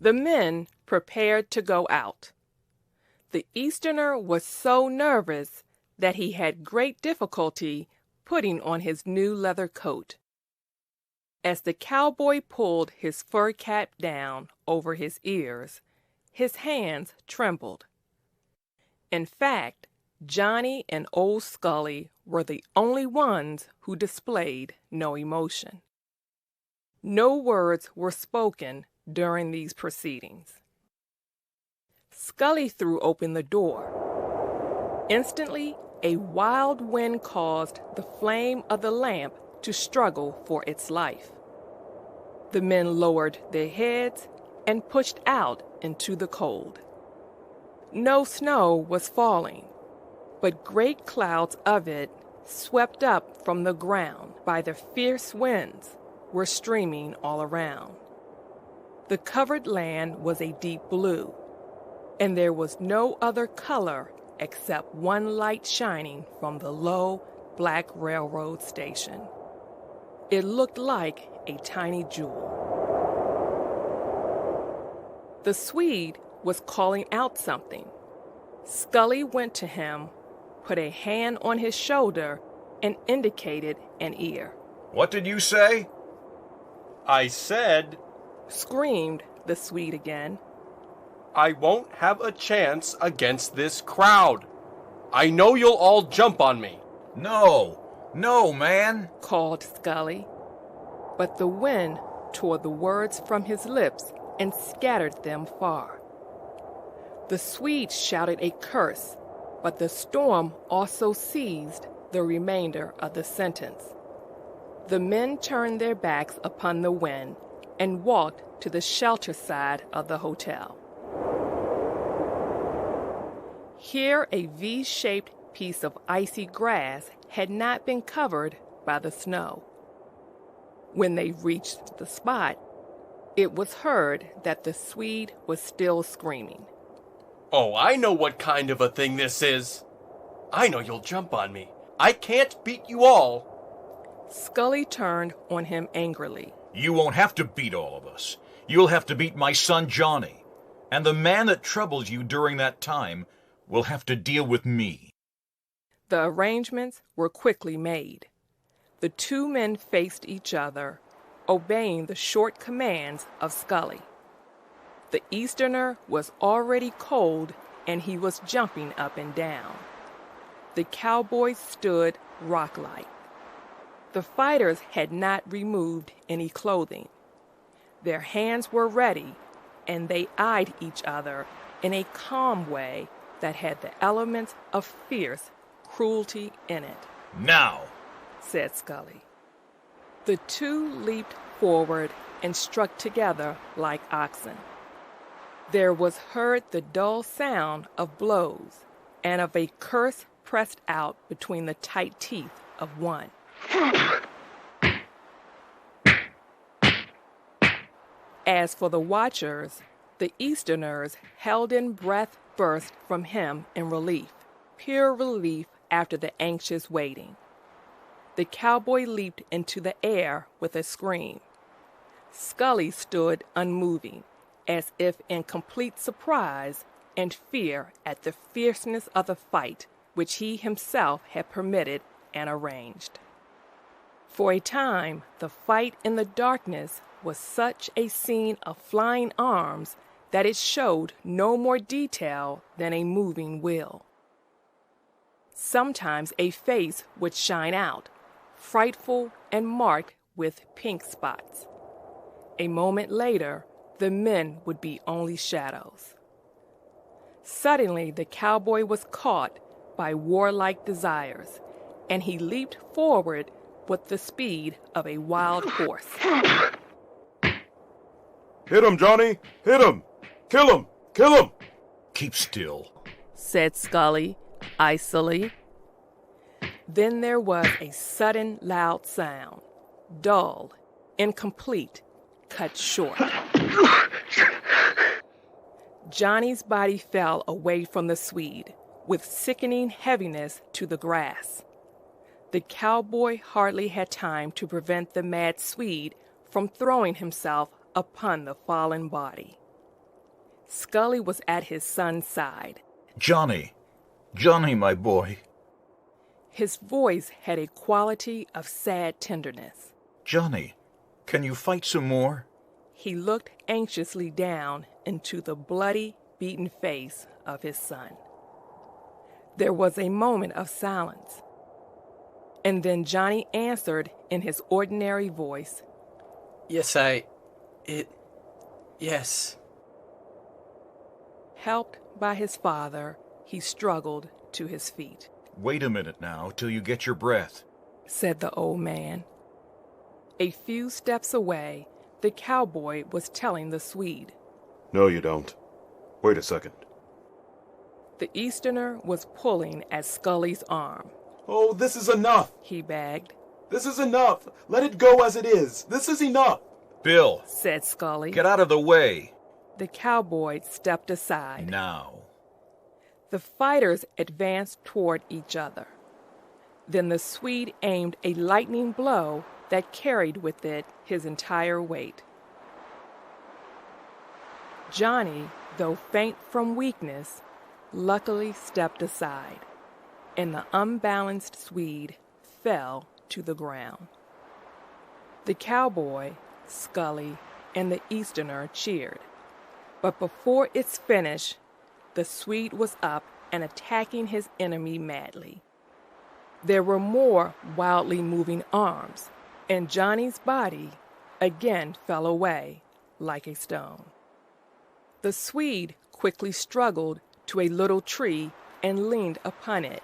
The men prepared to go out. The Easterner was so nervous that he had great difficulty putting on his new leather coat. As the cowboy pulled his fur cap down over his ears, his hands trembled. In fact, Johnny and Old Scully were the only ones who displayed no emotion. No words were spoken during these proceedings. Scully threw open the door. Instantly, a wild wind caused the flame of the lamp to struggle for its life. The men lowered their heads and pushed out into the cold. No snow was falling, but great clouds of it, swept up from the ground by the fierce winds, were streaming all around. The covered land was a deep blue, and there was no other color except one light shining from the low, black railroad station. It looked like a tiny jewel. The Swede was calling out something. Scully went to him, put a hand on his shoulder, and indicated an ear. "What did you say?" "I said," screamed the Swede again, "I won't have a chance against this crowd. I know you'll all jump on me." No, man," called Scully. But the wind tore the words from his lips and scattered them far. The Swede shouted a curse, but the storm also seized the remainder of the sentence. The men turned their backs upon the wind and walked to the shelter side of the hotel. Here a V-shaped piece of icy grass had not been covered by the snow. When they reached the spot, it was heard that the Swede was still screaming. "Oh, I know what kind of a thing this is. I know you'll jump on me. I can't beat you all." Scully turned on him angrily. "You won't have to beat all of us. You'll have to beat my son Johnny. And the man that troubles you during that time will have to deal with me." The arrangements were quickly made. The two men faced each other, obeying the short commands of Scully. The Easterner was already cold, and he was jumping up and down. The cowboys stood rock-like. The fighters had not removed any clothing. Their hands were ready, and they eyed each other in a calm way that had the elements of fierce cruelty in it. "Now," said Scully. The two leaped forward and struck together like oxen. There was heard the dull sound of blows and of a curse pressed out between the tight teeth of one. As for the watchers, the Easterners held in breath burst from him in relief, pure relief after the anxious waiting. The cowboy leaped into the air with a scream. Scully stood unmoving, as if in complete surprise and fear at the fierceness of the fight which he himself had permitted and arranged. For a time, the fight in the darkness was such a scene of flying arms that it showed no more detail than a moving wheel. Sometimes a face would shine out, frightful and marked with pink spots. A moment later, the men would be only shadows. Suddenly, the cowboy was caught by warlike desires, and he leaped forward with the speed of a wild horse. "Hit him, Johnny! Hit him! Kill him! Kill him!" "Keep still," said Scully, icily. Then there was a sudden loud sound, dull, incomplete, cut short. Johnny's body fell away from the Swede, with sickening heaviness to the grass. The cowboy hardly had time to prevent the mad Swede from throwing himself upon the fallen body. Scully was at his son's side. Johnny! Johnny, my boy! His voice had a quality of sad tenderness. Johnny, can you fight some more? He looked anxiously down into the bloody, beaten face of his son. There was a moment of silence, and then Johnny answered in his ordinary voice, Yes. Yes. Helped by his father, he struggled to his feet. Wait a minute now till you get your breath, said the old man. A few steps away, the cowboy was telling the Swede. No, you don't. Wait a second. The Easterner was pulling at Scully's arm. Oh, this is enough! He begged. This is enough! Let it go as it is! This is enough! Bill, said Scully. get out of the way. The cowboy stepped aside. Now. The fighters advanced toward each other. Then the Swede aimed a lightning blow that carried with it his entire weight. Johnny, though faint from weakness, luckily stepped aside, and the unbalanced Swede fell to the ground. The cowboy, Scully, and the Easterner cheered, but before its finish, the Swede was up and attacking his enemy madly. There were more wildly moving arms, and Johnny's body again fell away like a stone. The Swede quickly struggled to a little tree and leaned upon it,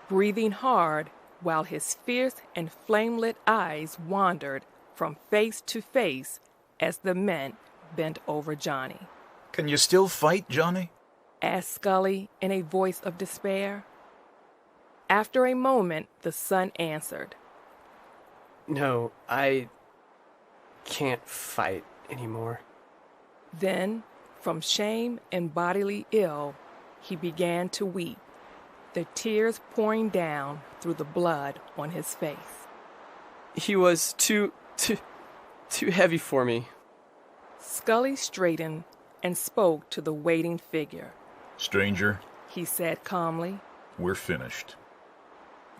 breathing hard while his fierce and flame-lit eyes wandered from face to face as the men bent over Johnny. Can you still fight, Johnny? asked Scully in a voice of despair. After a moment, the son answered. No, I can't fight anymore. Then, from shame and bodily ill, he began to weep, the tears pouring down through the blood on his face. He was too heavy for me. Scully straightened and spoke to the waiting figure. Stranger, he said calmly. We're finished.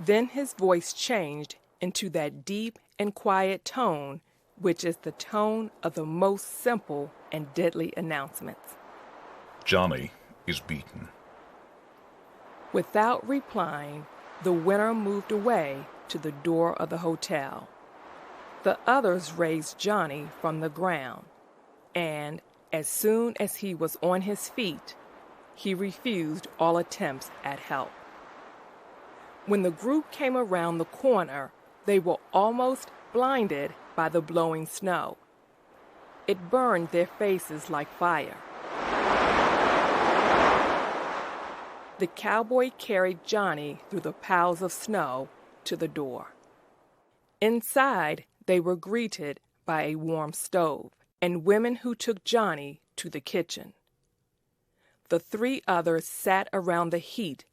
Then his voice changed into that deep and quiet tone which is the tone of the most simple and deadly announcements. Johnny is beaten. Without replying, the winner moved away to the door of the hotel. The others raised Johnny from the ground, and as soon as he was on his feet, he refused all attempts at help. When the group came around the corner, they were almost blinded by the blowing snow. It burned their faces like fire. The cowboy carried Johnny through the piles of snow to the door. Inside, they were greeted by a warm stove and women who took Johnny to the kitchen. The three others sat around the heat,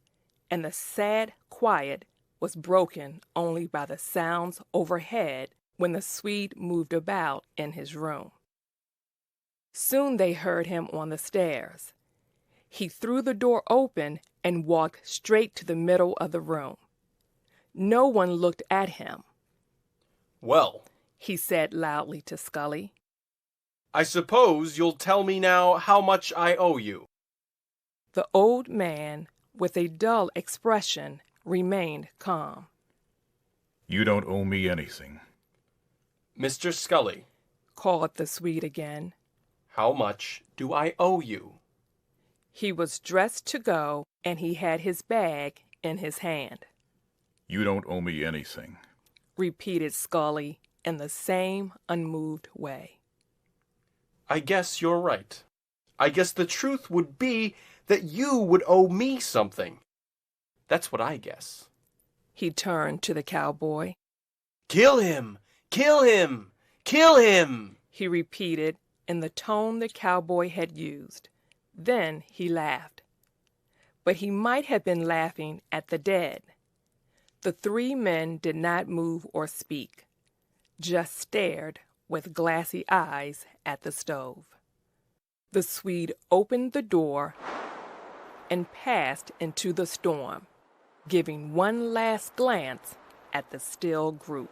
and the sad quiet was broken only by the sounds overhead when the Swede moved about in his room. Soon they heard him on the stairs. He threw the door open and walked straight to the middle of the room. No one looked at him. Well, he said loudly to Scully. I suppose you'll tell me now how much I owe you. The old man, with a dull expression, remained calm. You don't owe me anything. Mr. Scully, called the Swede again. How much do I owe you? He was dressed to go, and he had his bag in his hand. You don't owe me anything, repeated Scully in the same unmoved way. I guess you're right. I guess the truth would be that you would owe me something. That's what I guess. He turned to the cowboy. Kill him! Kill him! Kill him! He repeated in the tone the cowboy had used. Then he laughed. But he might have been laughing at the dead. The three men did not move or speak, just stared with glassy eyes at the stove. The Swede opened the door and passed into the storm, giving one last glance at the still group.